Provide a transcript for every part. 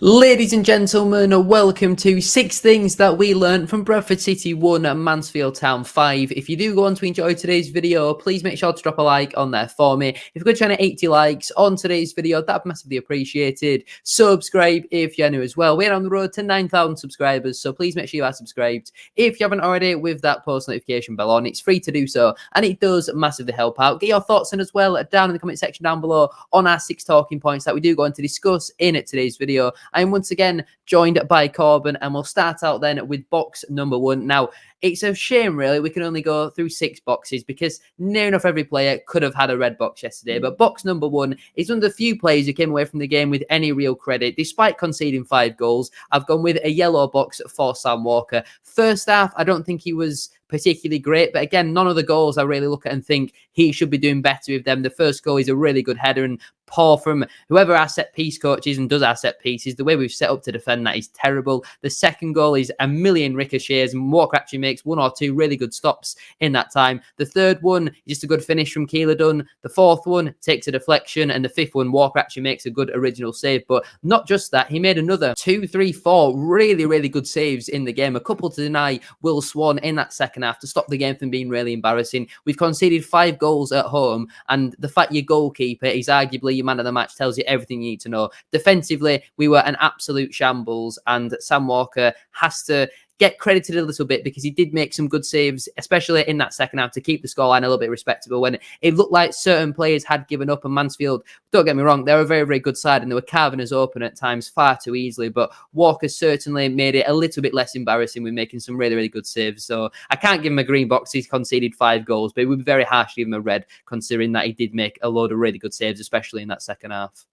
Ladies and gentlemen, welcome to 6 things that we learned from Bradford City 1 and Mansfield Town 5. If you do go on to enjoy today's video, please make sure to drop a like on there for me. If we're trying to 80 likes on today's video, that'd be massively appreciated. Subscribe if you're new as well. We're on the road to 9,000 subscribers, so please make sure you are subscribed. If you haven't already, with that post notification bell on, it's free to do so, and it does massively help out. Get your thoughts in as well down in the comment section down below on our 6 talking points that we do go on to discuss in today's video. I'm once again joined by Korban, and we'll start out then with box number 1. Now, it's a shame, really, we can only go through 6 boxes because near enough every player could have had a red box yesterday. But box number 1 is one of the few players who came away from the game with any real credit. Despite conceding 5 goals, I've gone with a yellow box for Sam Walker. First half, I don't think he was particularly great, but again, none of the goals I really look at and think he should be doing better with them. The first goal is a really good header, and poor from whoever our set piece coach is and does our set pieces. The way we've set up to defend that is terrible. The second goal is a million ricochets, and Walker actually makes 1 or 2 really good stops in that time. The third one is just a good finish from Lydon. The fourth one takes a deflection, and the fifth one, Walker actually makes a good original save. But not just that, he made another 2, 3, 4 really good saves in the game. A couple to deny Will Swan in that second half to stop the game from being really embarrassing. We've conceded 5 goals at home, and the fact your goalkeeper is arguably your man of the match tells you everything you need to know. Defensively, we were an absolute shambles, and Sam Walker has to get credited a little bit because he did make some good saves, especially in that second half, to keep the scoreline a little bit respectable when it looked like certain players had given up. And Mansfield, don't get me wrong, they're a very good side, and they were carving us open at times far too easily. But Walker certainly made it a little bit less embarrassing with making some really good saves. So I can't give him a green box. He's conceded 5 goals, but it would be very harsh to give him a red, considering that he did make a load of really good saves, especially in that second half.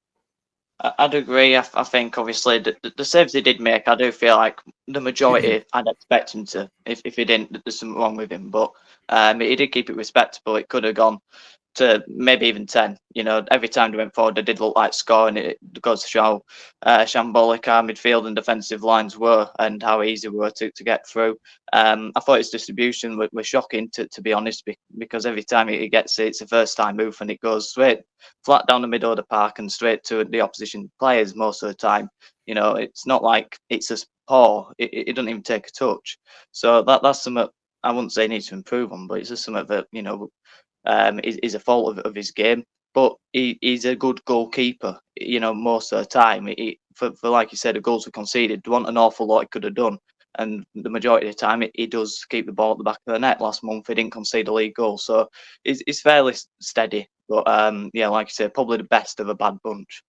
I'd agree. I think obviously the saves he did make, I do feel like the majority I'd expect him to. If he didn't, there's something wrong with him. But he did keep it respectable. It could have gone to maybe even 10. You know, every time they went forward, they did look like scoring. It goes to show shambolic our midfield and defensive lines were, and how easy we were to get through. I thought his distribution was shocking, to be honest, because every time he gets it, it's a first time move and it goes straight flat down the middle of the park and straight to the opposition players most of the time. You know, it's not like it's a paw. It doesn't even take a touch. So that's something I wouldn't say he needs to improve on, but it's just something that, you know, is a fault of his game. But he's a good goalkeeper, you know, most of the time. For like you said, the goals were conceded. There wasn't an awful lot he could have done. And the majority of the time, he does keep the ball at the back of the net. Last month, he didn't concede a league goal. So it's fairly steady. But yeah, like you said, probably the best of a bad bunch.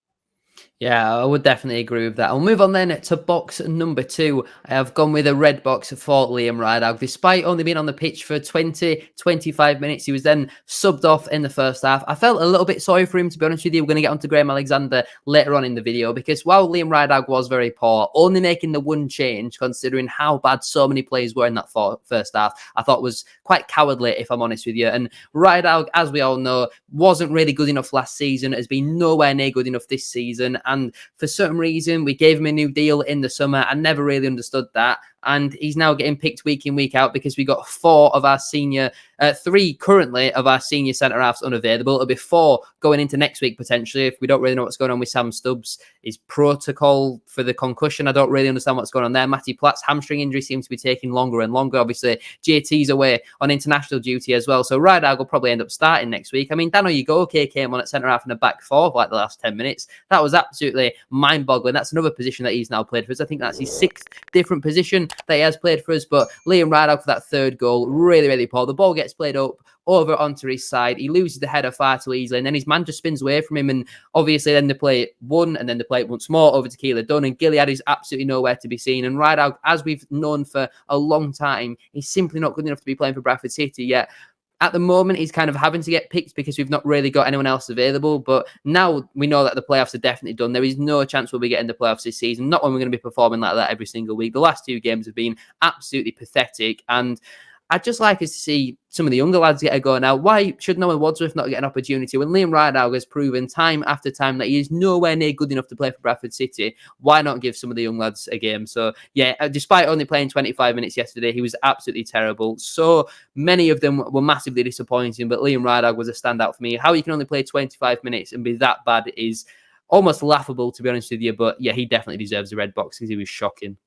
Yeah, I would definitely agree with that. I'll move on then to box number 2. I have gone with a red box for Liam Rideout. Despite only being on the pitch for 20-25 minutes, he was then subbed off in the first half. I felt a little bit sorry for him, to be honest with you. We're going to get onto Graham Alexander later on in the video, because while Liam Rideout was very poor, only making the one change, considering how bad so many players were in that first half, I thought was quite cowardly, if I'm honest with you. And Rideout, as we all know, wasn't really good enough last season, has been nowhere near good enough this season. And for some reason, we gave him a new deal in the summer. I never really understood that. And he's now getting picked week in, week out, because we got 4 of our senior, 3 currently of our senior centre-halves unavailable. It'll be 4 going into next week, potentially, if we don't really know what's going on with Sam Stubbs. His protocol for the concussion, I don't really understand what's going on there. Matty Platt's hamstring injury seems to be taking longer and longer. Obviously, JT's away on international duty as well. So Rideout will probably end up starting next week. I mean, Dano Ugoke came on at centre-half in the back 4 for like the last 10 minutes. That was absolutely mind-boggling. That's another position that he's now played for us. I think that's his 6th different position that he has played for us. But Liam Rideout for that third goal, really poor. The ball gets played up over onto his side. He loses the header far too easily, and then his man just spins away from him. And obviously, then they play it one, and then they play it once more over to Lydon. And Gilead is absolutely nowhere to be seen. And Rideout, as we've known for a long time, he's simply not good enough to be playing for Bradford City yet. At the moment, he's kind of having to get picked because we've not really got anyone else available. But now we know that the playoffs are definitely done. There is no chance we'll be getting the playoffs this season. Not when we're going to be performing like that every single week. The last 2 games have been absolutely pathetic. And I'd just like us to see some of the younger lads get a go now. Why should Noah Wadsworth not get an opportunity when Liam Rideout has proven time after time that he is nowhere near good enough to play for Bradford City? Why not give some of the young lads a game? So, yeah, despite only playing 25 minutes yesterday, he was absolutely terrible. So many of them were massively disappointing, but Liam Rideout was a standout for me. How you can only play 25 minutes and be that bad is almost laughable, to be honest with you. But yeah, he definitely deserves a red box because he was shocking.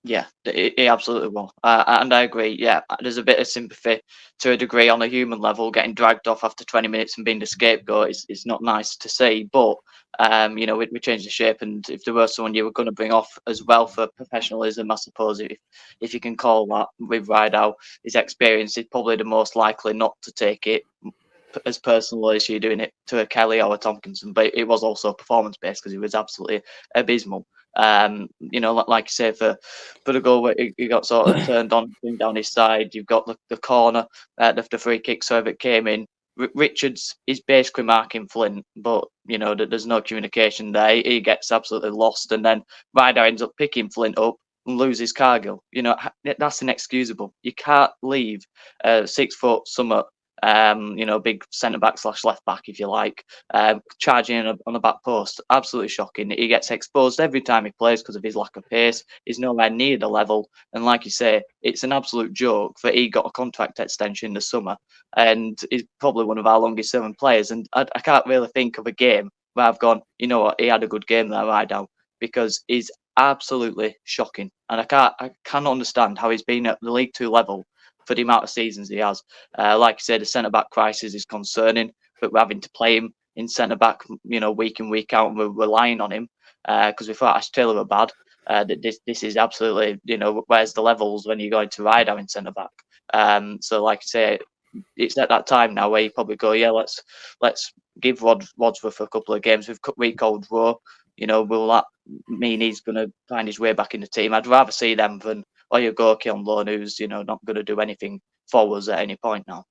Yeah, he absolutely will. And I agree. Yeah, there's a bit of sympathy to a degree on a human level. Getting dragged off after 20 minutes and being the scapegoat is not nice to see. But, we changed the shape. And if there were someone you were going to bring off as well for professionalism, I suppose, if you can call that, with Rideout, his experience is probably the most likely not to take it as personal as you're doing it to a Kelly or a Tompkinson. But it was also performance based because he was absolutely abysmal. Like you say, for the goal where he got sort of turned on down his side, you've got the corner, the free kick, so if it came in, Richards is basically marking Flint, but there's no communication there. He gets absolutely lost, and then Ryder ends up picking Flint up and loses Cargill. That's inexcusable. You can't leave 6 foot summer, big centre back / left back, if you like, charging on the back post. Absolutely shocking. He gets exposed every time he plays because of his lack of pace. He's nowhere near the level. And like you say, it's an absolute joke that he got a contract extension in the summer and is probably one of our longest serving players. And I can't really think of a game where I've gone, you know what, he had a good game there right now, because he's absolutely shocking. And I cannot understand how he's been at the League Two level for the amount of seasons he has. Like you said, the centre back crisis is concerning, but we're having to play him in centre back, week in, week out, and we're relying on him because we thought Ash Taylor were bad. This is absolutely, where's the levels when you're going to ride out in centre back? So, like I say, it's at that time now where you probably go, yeah, let's give Wadsworth a couple of games with week old draw. Will that mean he's going to find his way back in the team? I'd rather see them than Oyagorki on loan, who's not going to do anything for us at any point now.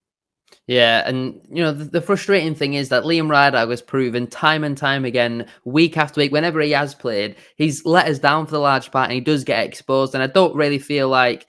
Yeah, and the frustrating thing is that Liam Rydag has proven time and time again, week after week, whenever he has played, he's let us down for the large part, and he does get exposed. And I don't really feel like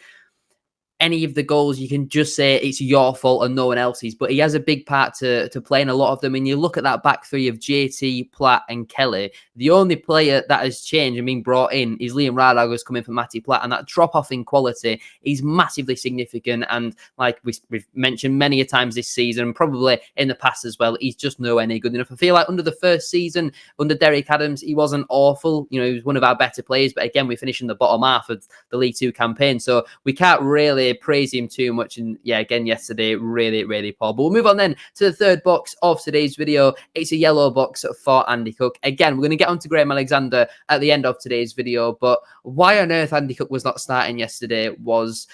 any of the goals you can just say it's your fault and no one else's, but he has a big part to play in a lot of them. And you look at that back three of JT, Platt and Kelly, the only player that has changed and been brought in is Liam Rydag, who's coming from Matty Platt, and that drop off in quality is massively significant. And like we've mentioned many a times this season, probably in the past as well, he's just nowhere near good enough. I feel like under the first season, under Derek Adams, he wasn't awful. He was one of our better players, but again, we finished in the bottom half of the League Two campaign, so we can't really praise him too much. And yeah, again, yesterday, really, really poor. But we'll move on then to the third box of today's video. It's a yellow box for Andy Cook. Again, we're going to get on to Graham Alexander at the end of today's video, but why on earth Andy Cook was not starting yesterday was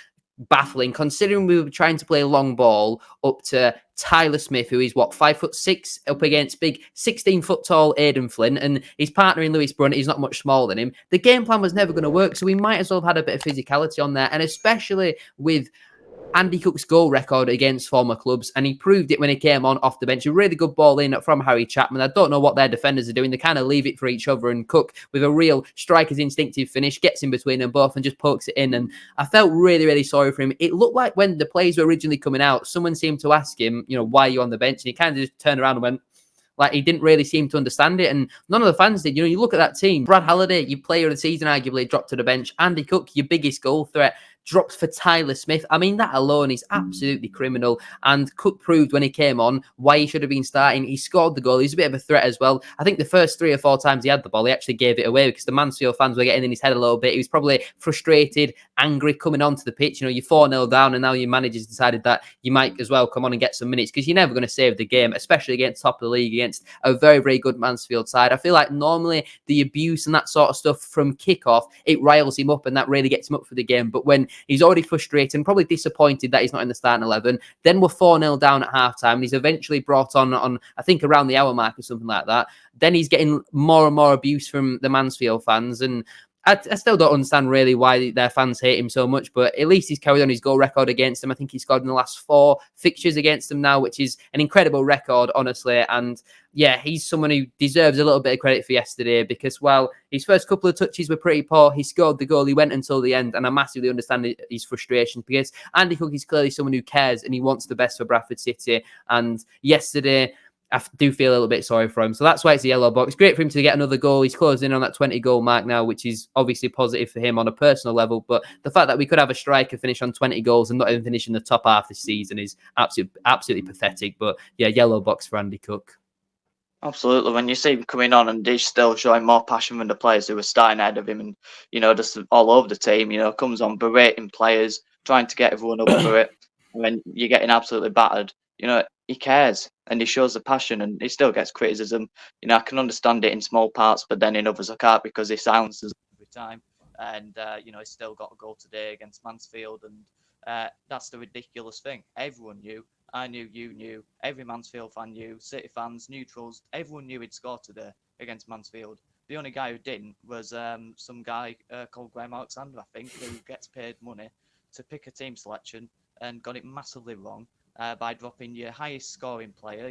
baffling, considering we were trying to play long ball up to Tyler Smith, who is 5'6", up against big 16-foot tall Aidan Flint, and his partner in Lewis Brunt is not much smaller than him. The game plan was never going to work, so we might as well have had a bit of physicality on there, and especially with Andy Cook's goal record against former clubs, and he proved it when he came on off the bench. A really good ball in from Harry Chapman. I don't know what their defenders are doing. They kind of leave it for each other, and Cook, with a real striker's instinctive finish, gets in between them both and just pokes it in. And I felt really, really sorry for him. It looked like when the players were originally coming out, someone seemed to ask him, why are you on the bench? And he kind of just turned around and went, like, he didn't really seem to understand it, and none of the fans did. You look at that team. Brad Halliday, your player of the season, arguably dropped to the bench. Andy Cook, your biggest goal threat, dropped for Tyler Smith. I mean, that alone is absolutely criminal. And Cook proved when he came on why he should have been starting. He scored the goal. He's a bit of a threat as well. I think the first 3 or 4 times he had the ball, he actually gave it away because the Mansfield fans were getting in his head a little bit. He was probably frustrated, angry, coming onto the pitch. You're 4-0 down, and now your manager's decided that you might as well come on and get some minutes because you're never going to save the game, especially against top of the league, against a very, very good Mansfield side. I feel like normally the abuse and that sort of stuff from kickoff, it riles him up and that really gets him up for the game. But when he's already frustrated and probably disappointed that he's not in the starting 11, then we're 4-0 down at halftime, and he's eventually brought on I think around the hour mark or something like that. Then he's getting more and more abuse from the Mansfield fans, and I still don't understand really why their fans hate him so much, but at least he's carried on his goal record against them. I think he scored in the last 4 fixtures against them now, which is an incredible record, honestly. And yeah, he's someone who deserves a little bit of credit for yesterday because, while his first couple of touches were pretty poor, he scored the goal, he went until the end, and I massively understand his frustrations because Andy Cook is clearly someone who cares and he wants the best for Bradford City. And yesterday, I do feel a little bit sorry for him. So that's why it's a yellow box. Great for him to get another goal. He's closing in on that 20-goal mark now, which is obviously positive for him on a personal level. But the fact that we could have a striker finish on 20 goals and not even finish in the top half this season is absolutely pathetic. But yeah, yellow box for Andy Cook. Absolutely. When you see him coming on and he's still showing more passion than the players who were starting ahead of him and, just all over the team, comes on berating players, trying to get everyone up for it. And then you're getting absolutely battered. He cares and he shows the passion and he still gets criticism. I can understand it in small parts, but then in others I can't because he silences every time. And, he's still got a goal today against Mansfield. And that's the ridiculous thing. Everyone knew. I knew, you knew, every Mansfield fan knew, City fans, neutrals, everyone knew he'd scored today against Mansfield. The only guy who didn't was some guy called Graham Alexander, I think, who gets paid money to pick a team selection and got it massively wrong by dropping your highest scoring player,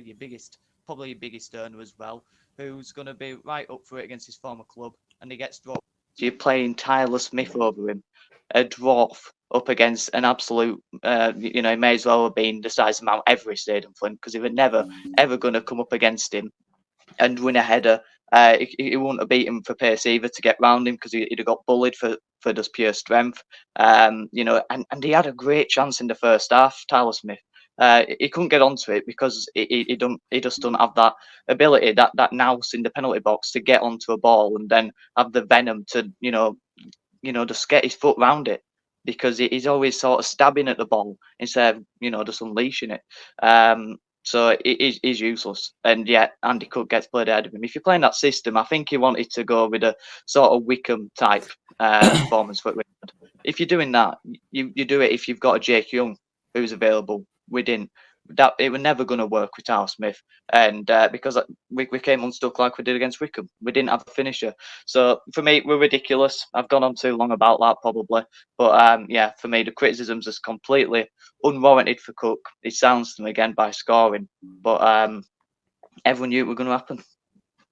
probably your biggest earner as well, who's going to be right up for it against his former club, and he gets dropped. You're playing Tyler Smith over him, a dwarf up against an absolute, he may as well have been the size of Mount Everest, Aidan Flint, because he was never, ever going to come up against him and win a header. He wouldn't have beaten for pace either to get round him because he'd have got bullied for just pure strength. And he had a great chance in the first half, Tyler Smith. He couldn't get onto it because he just don't have that ability, that nous in the penalty box to get onto a ball and then have the venom to, just get his foot round it, because he's always sort of stabbing at the ball instead of, just unleashing it. So he's useless. And yeah, Andy Cook gets played ahead of him. If you're playing that system, I think he wanted to go with a sort of Wickham type performance for Wickford. If you're doing that, you do it if you've got a Jake Young who's available. We didn't. It was never going to work with Tyler Smith, and because we came unstuck like we did against Wickham, we didn't have a finisher. So for me, we're ridiculous. I've gone on too long about that probably, but yeah, for me the criticisms is completely unwarranted for Cook. He silenced them again by scoring, but everyone knew it was going to happen.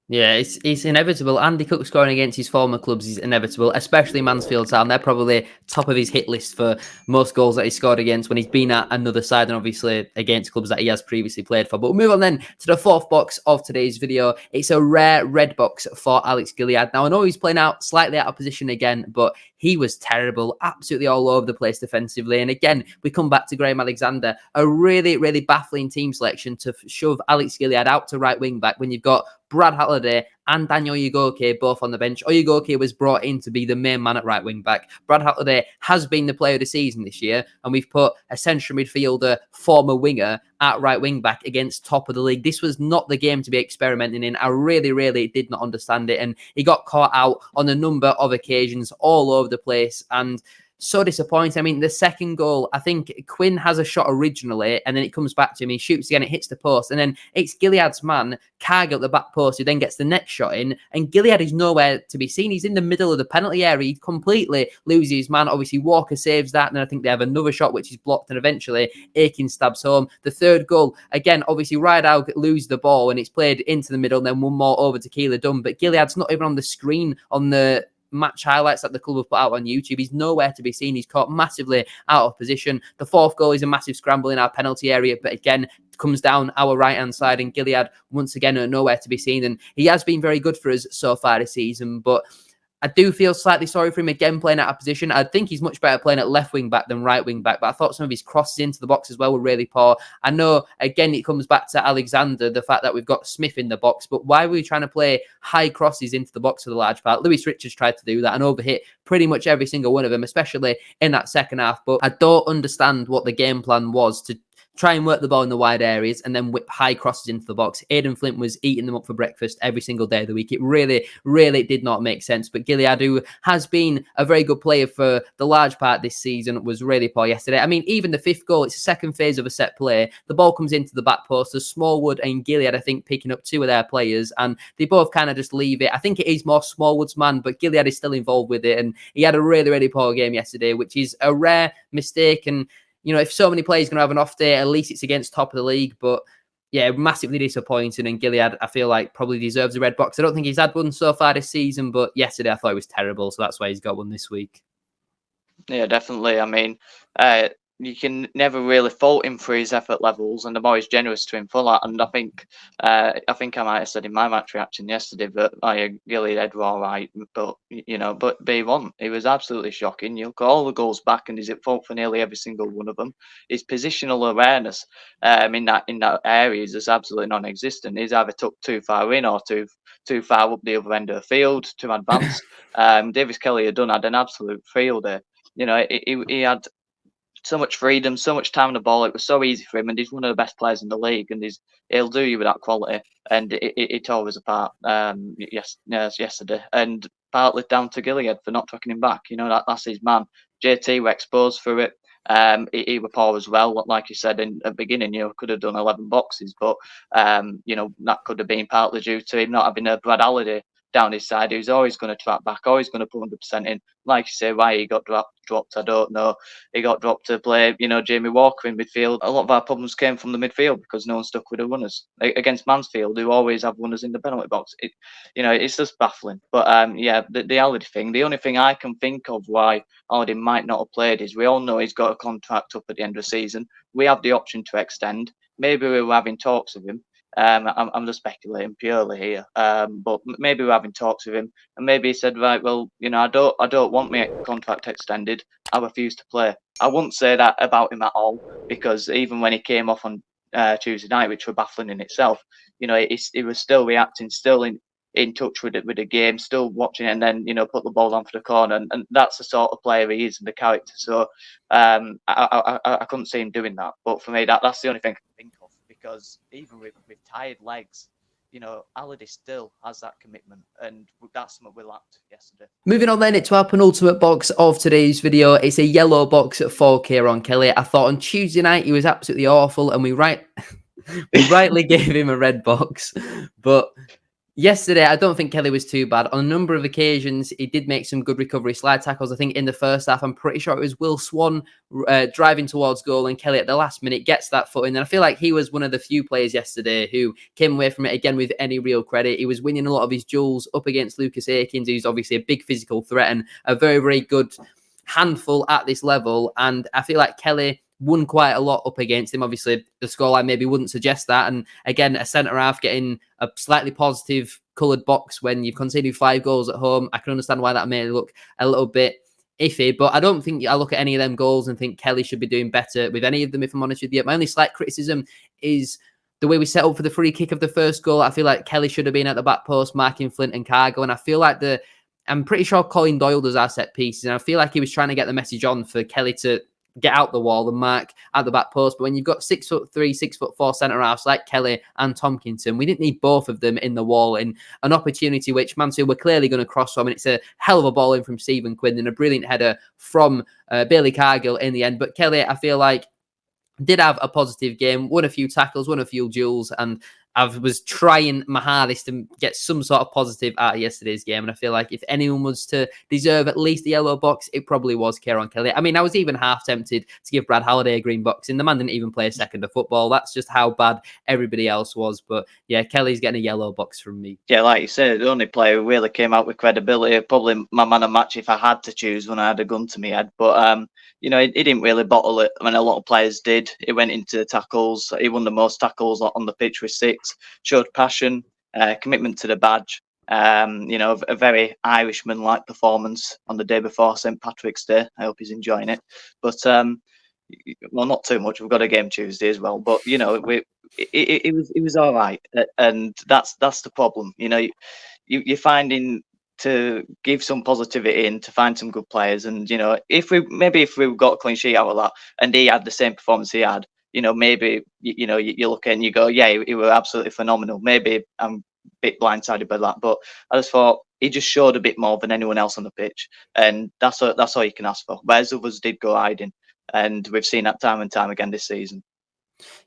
Yeah, it's inevitable. Andy Cook scoring against his former clubs is inevitable, especially Mansfield Town. They're probably top of his hit list for most goals that he scored against when he's been at another side and obviously against clubs that he has previously played for. But we'll move on then to the fourth box of today's video. It's a rare red box for Alex Gilead. Now, I know he's playing out slightly out of position again, but he was terrible, absolutely all over the place defensively. And again, we come back to Graham Alexander, a really, really baffling team selection to shove Alex Gilead out to right wing back when you've got Brad Halliday and Daniel Ugoke both on the bench. Ugoke was brought in to be the main man at right wing back. Brad Halliday has been the player of the season this year, and we've put a central midfielder, former winger, at right wing back against top of the league. This was not the game to be experimenting in. I really, really did not understand it, and he got caught out on a number of occasions all over the place, and so disappointing. I mean, the second goal, I think Quinn has a shot originally, and then it comes back to him. He shoots again, it hits the post, and then it's Gilead's man, Cargill, at the back post, who then gets the next shot in, and Gilead is nowhere to be seen. He's in the middle of the penalty area. He completely loses his man. Obviously, Walker saves that, and then I think they have another shot, which is blocked, and eventually Aiken stabs home. The third goal, again, obviously, Ricardo loses the ball, and it's played into the middle, and then one more over to Keeler Dunn, but Gilead's not even on the screen on the match highlights that the club have put out on YouTube. He's nowhere to be seen. He's caught massively out of position. The fourth goal is a massive scramble in our penalty area, but again, comes down our right-hand side, and Gilead, once again, are nowhere to be seen. And he has been very good for us so far this season, but I do feel slightly sorry for him again playing out of position. I think he's much better playing at left wing back than right wing back, but I thought some of his crosses into the box as well were really poor. I know, again, it comes back to Alexander, the fact that we've got Smith in the box, but why were we trying to play high crosses into the box for the large part? Lewis Richards tried to do that and overhit pretty much every single one of them, especially in that second half, but I don't understand what the game plan was to try and work the ball in the wide areas and then whip high crosses into the box. Aidan Flint was eating them up for breakfast every single day of the week. It really, really did not make sense. But Gilead, who has been a very good player for the large part this season, was really poor yesterday. I mean, even the fifth goal, it's the second phase of a set play. The ball comes into the back post. There's Smallwood and Gilead, I think, picking up two of their players, and they both kind of just leave it. I think it is more Smallwood's man, but Gilead is still involved with it, and he had a really, really poor game yesterday, which is a rare mistake. And if so many players are going to have an off day, at least it's against top of the league. But yeah, massively disappointing. And Gilead, I feel like, probably deserves a red box. I don't think he's had one so far this season, but yesterday I thought it was terrible. So that's why he's got one this week. Yeah, definitely. I mean, you can never really fault him for his effort levels, and I'm always generous to him for that. And I think I might have said in my match reaction yesterday that Gilead were all right, but but B1, he was absolutely shocking. You look at all the goals back, and he's at fault for nearly every single one of them. His positional awareness in that area is just absolutely non-existent. He's either took too far in or too far up the other end of the field to advance. Davis Kelly had an absolute field there. He had so much freedom, so much time on the ball. It was so easy for him, and he's one of the best players in the league, and he'll do you with that quality. And it tore us apart yesterday, and partly down to Gilead for not tracking him back. That's his man. JT were exposed for it. He were poor as well. Like you said at the beginning, could have done 11 boxes, but that could have been partly due to him not having a Brad Halliday down his side. He was always going to track back, always going to put 100% in. Like you say, why he got dropped, I don't know. He got dropped to play, Jamie Walker in midfield. A lot of our problems came from the midfield because no one stuck with the runners against Mansfield, who always have runners in the penalty box. It's just baffling. But the Halliday thing. The only thing I can think of why Halliday might not have played is we all know he's got a contract up at the end of the season. We have the option to extend. Maybe we were having talks with him. I'm just speculating purely here, but maybe we're having talks with him, and maybe he said, right, well, I don't want my contract extended. I refuse to play. I wouldn't say that about him at all, because even when he came off on Tuesday night, which were baffling in itself, he was still reacting, still in touch with it, with the game, still watching it, and then put the ball on for the corner, and that's the sort of player he is and the character. So I couldn't see him doing that. But for me, that's the only thing I can think of, because even with tired legs, Halliday still has that commitment, and that's something we lacked yesterday. Moving on then to our penultimate box of today's video. It's a yellow box at 4K on Kelly. I thought on Tuesday night he was absolutely awful, and we rightly gave him a red box. But yesterday, I don't think Kelly was too bad. On a number of occasions, he did make some good recovery slide tackles. I think in the first half, I'm pretty sure it was Will Swan driving towards goal, and Kelly at the last minute gets that foot in. And I feel like he was one of the few players yesterday who came away from it again with any real credit. He was winning a lot of his duels up against Lucas Akins, who's obviously a big physical threat and a very, very good handful at this level. And I feel like Kelly won quite a lot up against him. Obviously, the scoreline maybe wouldn't suggest that. And again, a centre-half getting a slightly positive coloured box when you've conceded 5 goals at home. I can understand why that may look a little bit iffy, but I don't think I look at any of them goals and think Kelly should be doing better with any of them, if I'm honest with you. My only slight criticism is the way we set up for the free kick of the first goal. I feel like Kelly should have been at the back post marking Flint and Cargo, and I feel like I'm pretty sure Colin Doyle does our set pieces, and I feel like he was trying to get the message on for Kelly to get out the wall and mark at the back post. But when you've got 6'3", 6'4" centre halves like Kelly and Tompkinson, we didn't need both of them in the wall in an opportunity which Mansfield were clearly going to cross from. And it's a hell of a ball in from Stephen Quinn and a brilliant header from Bailey Cargill in the end. But Kelly, I feel like, did have a positive game, won a few tackles, won a few duels, and I was trying my hardest to get some sort of positive out of yesterday's game. And I feel like if anyone was to deserve at least the yellow box, it probably was Kieran Kelly. I mean, I was even half tempted to give Brad Halliday a green box, and the man didn't even play a second of football. That's just how bad everybody else was. But yeah, Kelly's getting a yellow box from me. Yeah, like you said, the only player who really came out with credibility, probably my man of match if I had to choose when I had a gun to my head. But he didn't really bottle it. I mean, a lot of players did. He went into the tackles. He won the most tackles on the pitch with 6. Showed passion, commitment to the badge. A very Irishman-like performance on the day before St. Patrick's Day. I hope he's enjoying it. But well, not too much. We've got a game Tuesday as well. But it was all right, and that's the problem. You're finding to give some positivity in, to find some good players, and if we got a clean sheet out of that, and he had the same performance he had, maybe you look and you go, yeah, he was absolutely phenomenal. Maybe I'm a bit blindsided by that, but I just thought he just showed a bit more than anyone else on the pitch, and that's all you can ask for. Whereas others did go hiding, and we've seen that time and time again this season.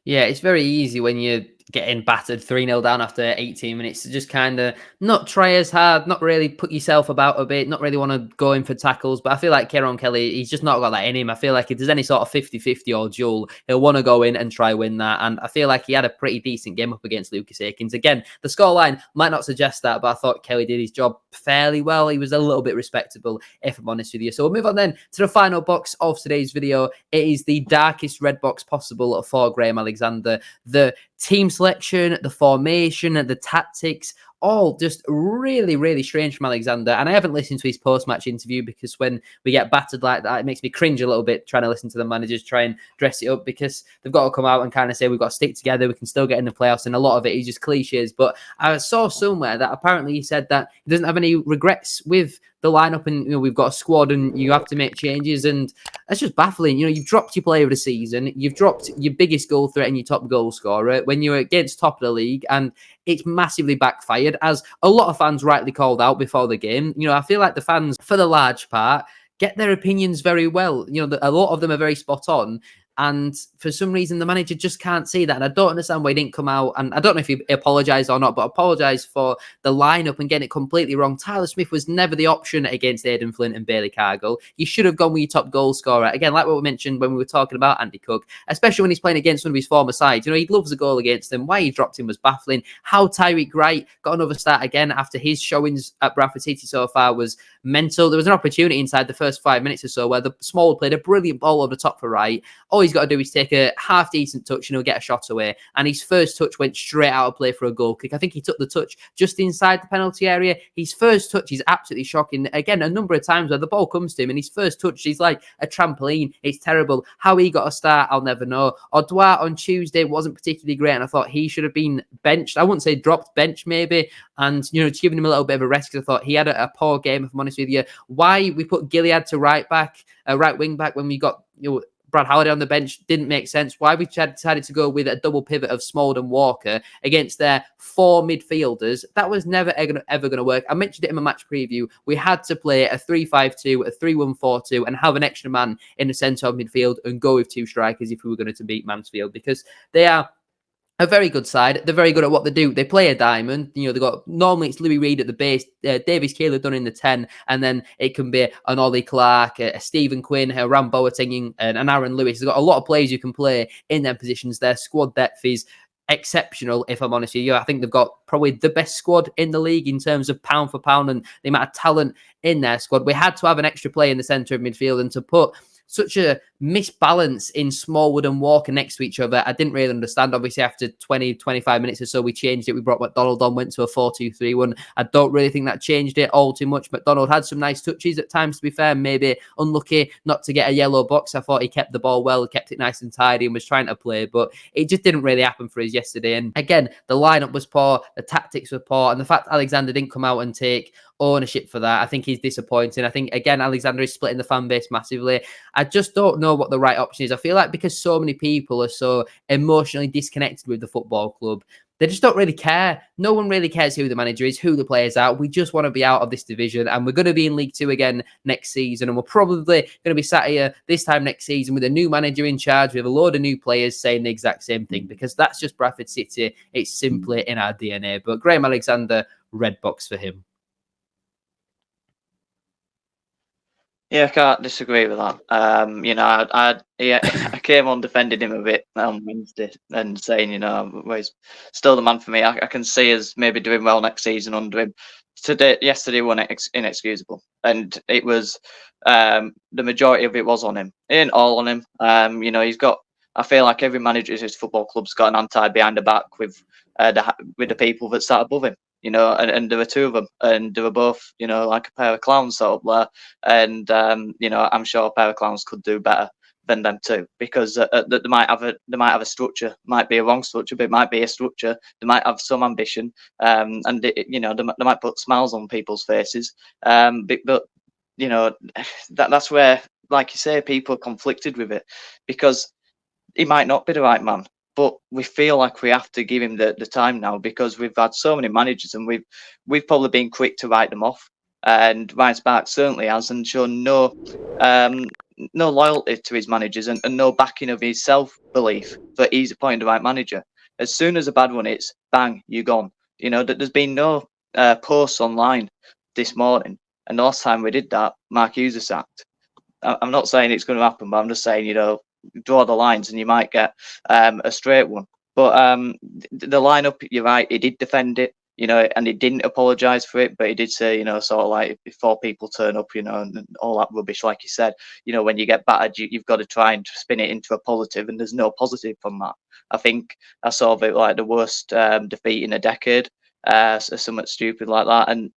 Yeah, it's very easy when you're getting battered 3-0 down after 18 minutes to just kind of not try as hard, not really put yourself about a bit, not really want to go in for tackles. But I feel like Kieran Kelly, he's just not got that in him. I feel like if there's any sort of 50-50 or duel, he'll want to go in and try win that. And I feel like he had a pretty decent game up against Lucas Akins. Again, the scoreline might not suggest that, but I thought Kelly did his job fairly well. He was a little bit respectable, if I'm honest with you. So we'll move on then to the final box of today's video. It is the darkest red box possible for Graham Alexander. The team selection, the formation, the tactics, all just really, really strange from Alexander. And I haven't listened to his post-match interview because when we get battered like that, it makes me cringe a little bit trying to listen to the managers try and dress it up, because they've got to come out and kind of say we've got to stick together, we can still get in the playoffs. And a lot of it is just cliches. But I saw somewhere that apparently he said that he doesn't have any regrets with the lineup, and we've got a squad and you have to make changes, and that's just baffling. You've dropped your player of the season, you've dropped your biggest goal threat and your top goal scorer when you're against top of the league, and it's massively backfired, as a lot of fans rightly called out before the game. I feel like the fans, for the large part, get their opinions very well. A lot of them are very spot on. And for some reason, the manager just can't see that. And I don't understand why he didn't come out. And I don't know if he apologised or not, but apologised for the lineup and getting it completely wrong. Tyler Smith was never the option against Aidan Flint and Bailey Cargill. You should have gone with your top goal scorer. Again, like what we mentioned when we were talking about Andy Cook, especially when he's playing against one of his former sides. He loves a goal against them. Why he dropped him was baffling. How Tyreek Wright got another start again after his showings at Bradford City so far was mental. There was an opportunity inside the first 5 minutes or so where the small played a brilliant ball over the top for Wright. All he's got to do is take a half decent touch and he'll get a shot away. And his first touch went straight out of play for a goal kick. I think he took the touch just inside the penalty area. His first touch is absolutely shocking. Again, a number of times where the ball comes to him and his first touch is like a trampoline. It's terrible. How he got a start, I'll never know. Or Duarte on Tuesday wasn't particularly great, and I thought he should have been benched. I wouldn't say dropped, bench maybe. And, just giving him a little bit of a rest, because I thought he had a poor game, if I'm honest with you. Why we put Gilead to right wing back when we got, Brad Halliday on the bench didn't make sense. Why we decided to go with a double pivot of Smold and Walker against their 4 midfielders, that was never ever going to work. I mentioned it in my match preview. We had to play a 3-5-2, a 3-1-4-2, and have an extra man in the centre of midfield and go with 2 strikers if we were going to beat Mansfield, because they are a very good side. They're very good at what they do. They play a diamond. They've got, normally it's Louis Reed at the base, Davies Keeler done in the 10, and then it can be an Ollie Clark, a Stephen Quinn, a Ram Boateng, and an Aaron Lewis. They've got a lot of players you can play in their positions. Their squad depth is exceptional, if I'm honest with you. I think they've got probably the best squad in the league in terms of pound for pound and the amount of talent in their squad. We had to have an extra player in the centre of midfield, and to put such a misbalance in Smallwood and Walker next to each other, I didn't really understand. Obviously, after 20-25 minutes or so, we changed it. We brought McDonald on, went to a 4-2-3-1. I don't really think that changed it all too much. McDonald had some nice touches at times, to be fair. Maybe unlucky not to get a yellow box. I thought he kept the ball well, kept it nice and tidy, and was trying to play, but it just didn't really happen for us yesterday. And again, the lineup was poor, the tactics were poor, and the fact Alexander didn't come out and take ownership for that, I think he's disappointing. I think, again, Alexander is splitting the fan base massively. I just don't know what the right option is. I feel like because so many people are so emotionally disconnected with the football club, they just don't really care. No one really cares who the manager is, who the players are. We just want to be out of this division, and we're going to be in League 2 again next season, and we're probably going to be sat here this time next season with a new manager in charge, with a load of new players saying the exact same thing, because that's just Bradford City. It's simply in our DNA. But Graham Alexander, red box for him. Yeah, I can't disagree with that. I came on defending him a bit on Wednesday and saying, well, he's still the man for me. I can see us maybe doing well next season under him. Yesterday was inexcusable, and it was the majority of it was on him. It ain't all on him. He's got. I feel like every manager at his football club's got an anti behind the back with the people that sat above him. And there were 2 of them, and they were both, like a pair of clowns sort of there. And I'm sure a pair of clowns could do better than them 2, because they might have a structure, might be a wrong structure, but it might be a structure. They might have some ambition, and they might put smiles on people's faces. But that's where, like you say, people are conflicted with it, because he might not be the right man. But we feel like we have to give him the time now, because we've had so many managers, and we've probably been quick to write them off. And Ryan Sparks certainly has, and shown no loyalty to his managers, and no backing of his self-belief that he's appointed the right manager. As soon as a bad one hits, bang, you're gone. You know, there's been no posts online this morning, and the last time we did that, Mark Hughes was sacked. I'm not saying it's going to happen, but I'm just saying, you know, draw the lines and you might get a straight one. But the lineup, you're right, he did defend it, you know, and he didn't apologise for it, but he did say, you know, sort of like before people turn up, you know, and all that rubbish, like you said, you know, when you get battered, you've got to try and spin it into a positive, and there's no positive from that. I think I saw it like the worst defeat in a decade. Something stupid like that, and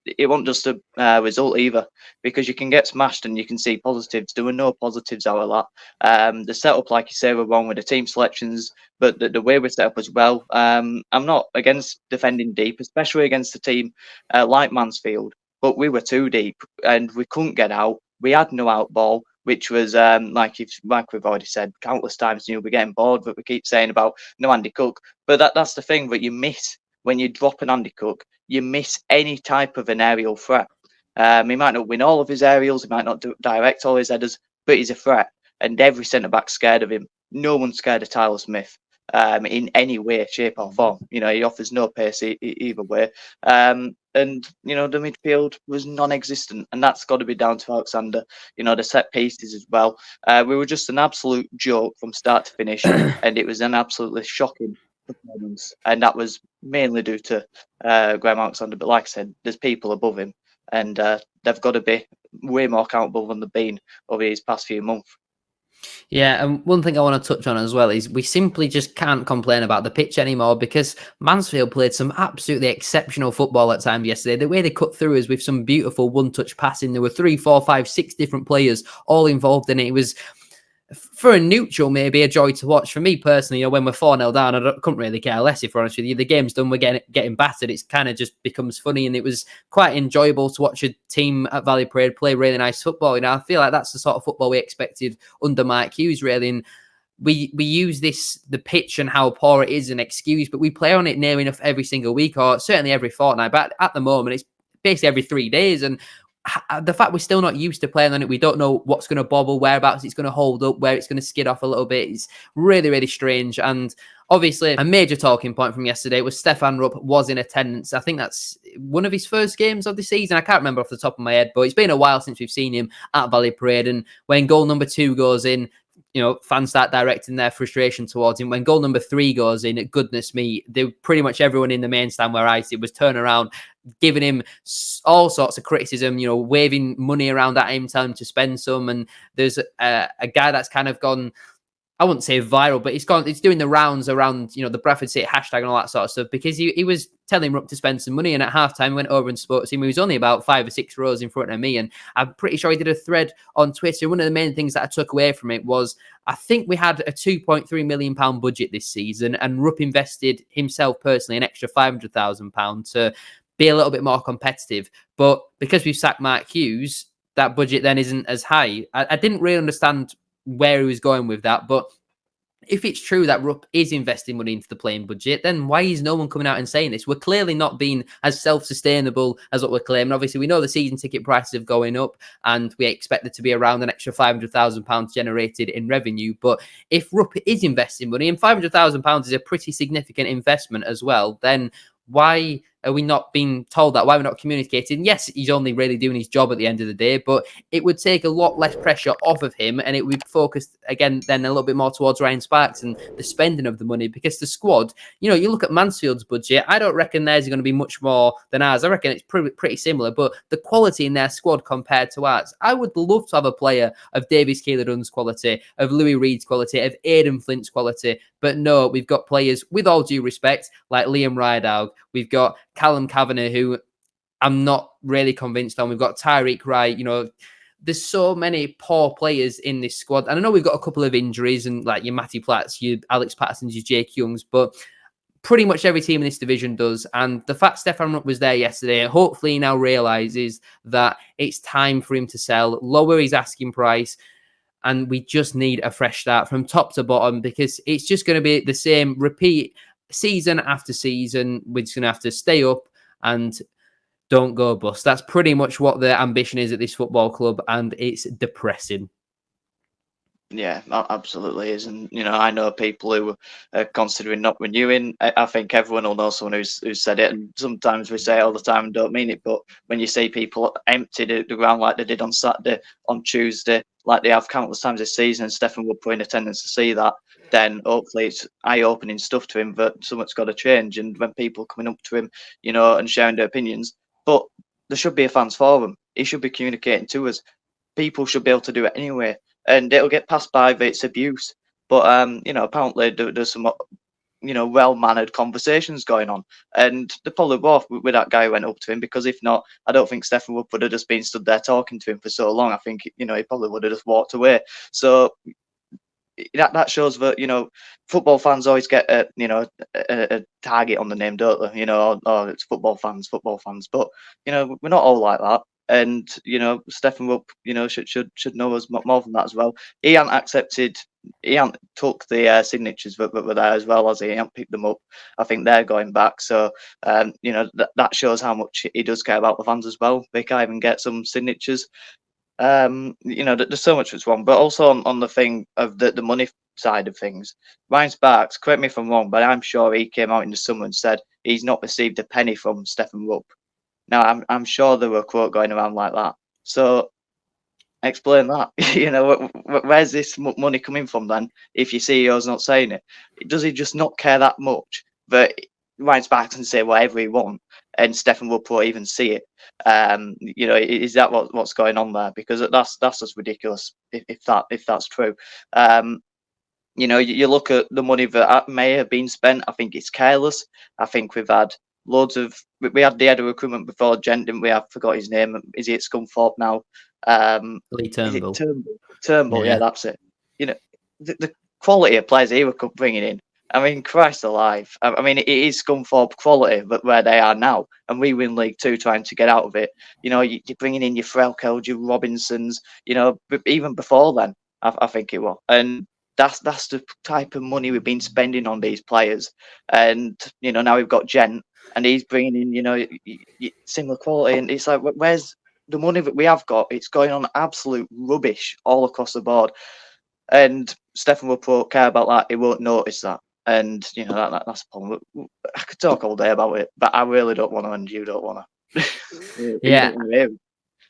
it wasn't just a result either, because you can get smashed and you can see positives. There were no positives out of that. The setup, like you say, were wrong with the team selections, but the way we're set up as well. I'm not against defending deep, especially against a team like Mansfield, but we were too deep and we couldn't get out. We had no out ball, which was like we've already said countless times. You'll be getting bored, but we keep saying about no Andy Cook. But that's the thing that you miss when you drop an Andy Cook. You miss any type of an aerial threat. He might not win all of his aerials, he might not direct all his headers, but he's a threat, and every centre back's scared of him. No one's scared of Tyler Smith in any way, shape, or form. You know, he offers no pace either way. And you know, the midfield was non-existent, and that's got to be down to Alexander. You know, the set pieces as well. We were just an absolute joke from start to finish, and it was an absolutely shocking performance, and that was mainly due to Graham Alexander. But like I said, there's people above him, and they've got to be way more accountable than they've been over these past few months. Yeah, and one thing I want to touch on as well is we simply just can't complain about the pitch anymore, because Mansfield played some absolutely exceptional football at times yesterday. The way they cut through us with some beautiful one-touch passing, there were 3, 4, 5, 6 different players all involved in it. It was, for a neutral, maybe a joy to watch. For me personally, you know, when we're 4-0 down, I couldn't really care less, if we're honest with you. The game's done, we're getting battered. It's kind of just becomes funny, and it was quite enjoyable to watch a team at Valley Parade play really nice football. You know, I feel like that's the sort of football we expected under Mike Hughes, really. And we use the pitch and how poor it is an excuse, but we play on it near enough every single week, or certainly every fortnight. But at the moment, it's basically every 3 days, and the fact we're still not used to playing on it, we don't know what's going to bobble, whereabouts it's going to hold up, where it's going to skid off a little bit. It's really, really strange. And obviously, a major talking point from yesterday was Stefan Rupp was in attendance. I think that's one of his first games of the season. I can't remember off the top of my head, but it's been a while since we've seen him at Valley Parade. And when goal number 2 goes in, you know, fans start directing their frustration towards him. When goal number 3 goes in, goodness me, pretty much everyone in the main stand where I sit was turning around, giving him all sorts of criticism, you know, waving money around at him, telling him to spend some. And there's a guy that's kind of gone, I wouldn't say viral, but it's doing the rounds around, you know, the Bradford City hashtag and all that sort of stuff, because he was telling Rupp to spend some money, and at halftime went over and spoke to him. He was only about 5 or 6 rows in front of me, and I'm pretty sure he did a thread on Twitter. One of the main things that I took away from it was, I think we had a £2.3 million budget this season, and Rupp invested himself personally an extra £500,000 to be a little bit more competitive. But because we've sacked Mark Hughes, that budget then isn't as high. I didn't really understand where he was going with that, but if it's true that Rupp is investing money into the playing budget, then why is no one coming out and saying this? We're clearly not being as self-sustainable as what we're claiming. Obviously, we know the season ticket prices are going up, and we expect there to be around an extra £500,000 generated in revenue. But if Rupp is investing money, and £500,000 is a pretty significant investment as well, then why are we not being told that? Why are we not communicating? Yes, he's only really doing his job at the end of the day, but it would take a lot less pressure off of him, and it would focus again then a little bit more towards Ryan Sparks and the spending of the money, because the squad, you know, you look at Mansfield's budget, I don't reckon theirs is going to be much more than ours. I reckon it's pretty similar, but the quality in their squad compared to ours, I would love to have a player of Davies Keeler-Dunn's quality, of Louis Reed's quality, of Aidan Flint's quality, but no, we've got players, with all due respect, like Liam Rideout, we've got Callum Kavanagh, who I'm not really convinced on. We've got Tyreek Wright. You know, there's so many poor players in this squad. And I know we've got a couple of injuries, and like your Matty Platts, your Alex Pattersons, your Jake Youngs, but pretty much every team in this division does. And the fact Stefan Rupp was there yesterday, hopefully he now realises that it's time for him to sell, lower his asking price, and we just need a fresh start from top to bottom, because it's just going to be the same repeat season after season. We're just going to have to stay up and don't go bust. That's pretty much what the ambition is at this football club, and it's depressing. Yeah, absolutely is, and I know people who are considering not renewing. I think everyone will know someone who's said it, and sometimes we say it all the time and don't mean it. But when you see people empty the ground like they did on Saturday, on Tuesday, like they have countless times this season, and Stefan would put in attendance to see that, then hopefully it's eye-opening stuff to him that something's got to change. And when people coming up to him, and sharing their opinions, but there should be a fans forum. He should be communicating to us. People should be able to do it anyway, and it'll get passed by if it's abuse. But apparently there's some well-mannered conversations going on, and they probably both with that guy who went up to him, because if not, I don't think Stefan would have just been stood there talking to him for so long. I think he probably would have just walked away. So that shows that football fans always get a target on the name, don't they? Oh, it's football fans. But we're not all like that. And Stefan Rupp, should know us more than that as well. He hadn't accepted. He hadn't took the signatures that were there as well, as he hadn't picked them up. I think they're going back. So that shows how much he does care about the fans as well. They can't even get some signatures. There's so much that's wrong, but also on the thing of the money side of things, Ryan Sparks, correct me if I'm wrong, but I'm sure he came out in the summer and said he's not received a penny from Stefan Rupp. Now, I'm sure there were a quote going around like that. So explain that. Where's this money coming from then? If your CEO's not saying it, does he just not care that much that Ryan Sparks can say whatever he wants, and Stefan Rupp won't even see it? Is that what's going on there? Because that's just ridiculous if that's true. You look at the money that may have been spent. I think it's careless. I think we've had loads of. We had the head of recruitment before Gent, didn't we? I forgot his name. Is he at Scunthorpe now? Lee Turnbull. Turnbull, yeah, that's it. The quality of players he was bringing in. I mean, Christ alive. I mean, it is Scunthorpe quality, but where they are now, and we win League Two trying to get out of it. You're bringing in your Frelkeld, your Robinsons. Even before then, I think it was, and that's the type of money we've been spending on these players. And now we've got Gent, and he's bringing in similar quality, and it's like, where's the money that we have got? It's going on absolute rubbish all across the board. And Stefan won't care about that. He won't notice that. And that's the problem. I could talk all day about it, but I really don't want to, and you don't want to. Yeah.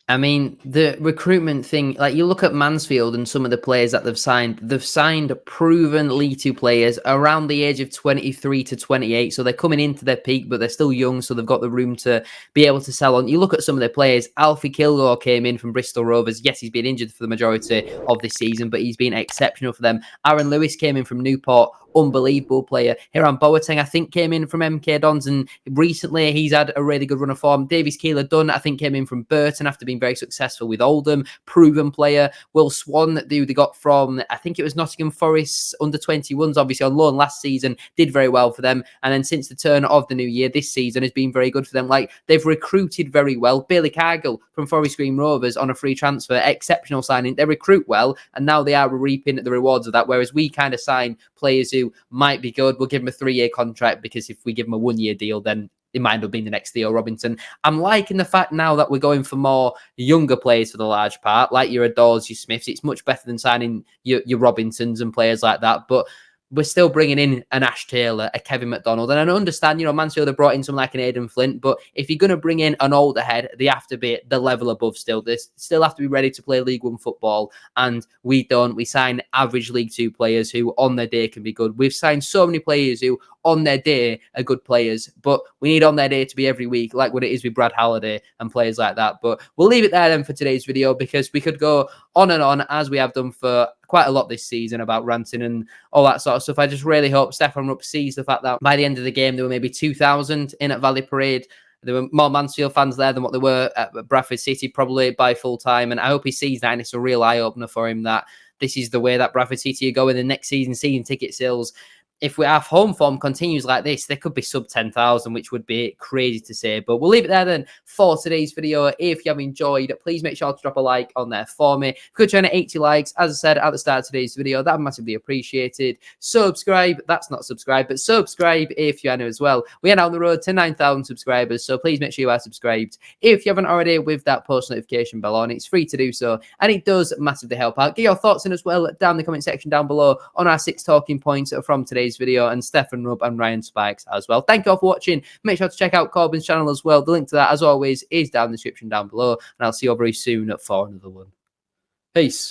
I mean, the recruitment thing, like you look at Mansfield and some of the players that they've signed proven League Two players around the age of 23 to 28. So they're coming into their peak, but they're still young. So they've got the room to be able to sell on. You look at some of their players. Alfie Kilgore came in from Bristol Rovers. Yes, he's been injured for the majority of this season, but he's been exceptional for them. Aaron Lewis came in from Newport. Unbelievable player. Hiram Boateng, I think, came in from MK Dons, and recently he's had a really good run of form. Davies Keeler Dunn, I think, came in from Burton after being very successful with Oldham. Proven player. Will Swan, who they got from, I think it was Nottingham Forest under 21s, obviously on loan last season, did very well for them. And then since the turn of the new year, this season has been very good for them. Like, they've recruited very well. Bailey Cargill from Forest Green Rovers on a free transfer, exceptional signing. They recruit well, and now they are reaping the rewards of that. Whereas we kind of sign players who might be good. We'll give them a 3-year contract, because if we give them a 1-year deal, then it might end up being the next Theo Robinson. I'm liking the fact now that we're going for more younger players for the large part, like your Adors, your Smiths. It's much better than signing your Robinsons and players like that. But we're still bringing in an Ash Taylor, a Kevin McDonald. And I understand, Mansfield have brought in someone like an Aidan Flint, but if you're going to bring in an older head, they have to be the level above still. They still have to be ready to play League One football. And we don't. We sign average League Two players who on their day can be good. We've signed so many players who on their day are good players, but we need on their day to be every week, like what it is with Brad Halliday and players like that. But we'll leave it there then for today's video, because we could go on and on, as we have done for quite a lot this season, about ranting and all that sort of stuff. I just really hope Stefan Rupp sees the fact that by the end of the game, there were maybe 2,000 in at Valley Parade. There were more Mansfield fans there than what there were at Bradford City, probably by full time. And I hope he sees that, and it's a real eye-opener for him that this is the way that Bradford City are going. The next season ticket sales if we have home form continues like this, they could be sub 10,000, which would be crazy to say. But we'll leave it there then for today's video. If you have enjoyed, please make sure to drop a like on there for me. If we could try to 80 likes, as I said at the start of today's video, that would massively appreciated. Subscribe, that's not subscribe, but subscribe if you are new as well. We are now on the road to 9,000 subscribers, so please make sure you are subscribed. If you haven't already, with that post notification bell on, it's free to do so, and it does massively help out. Get your thoughts in as well down in the comment section down below on our 6 talking points from today's video, and Stefan Rubb and Ryan Spikes as well. Thank you all for watching. Make sure to check out Korban's channel as well. The link to that, as always, is down in the description down below, and I'll see you all very soon for another one. Peace.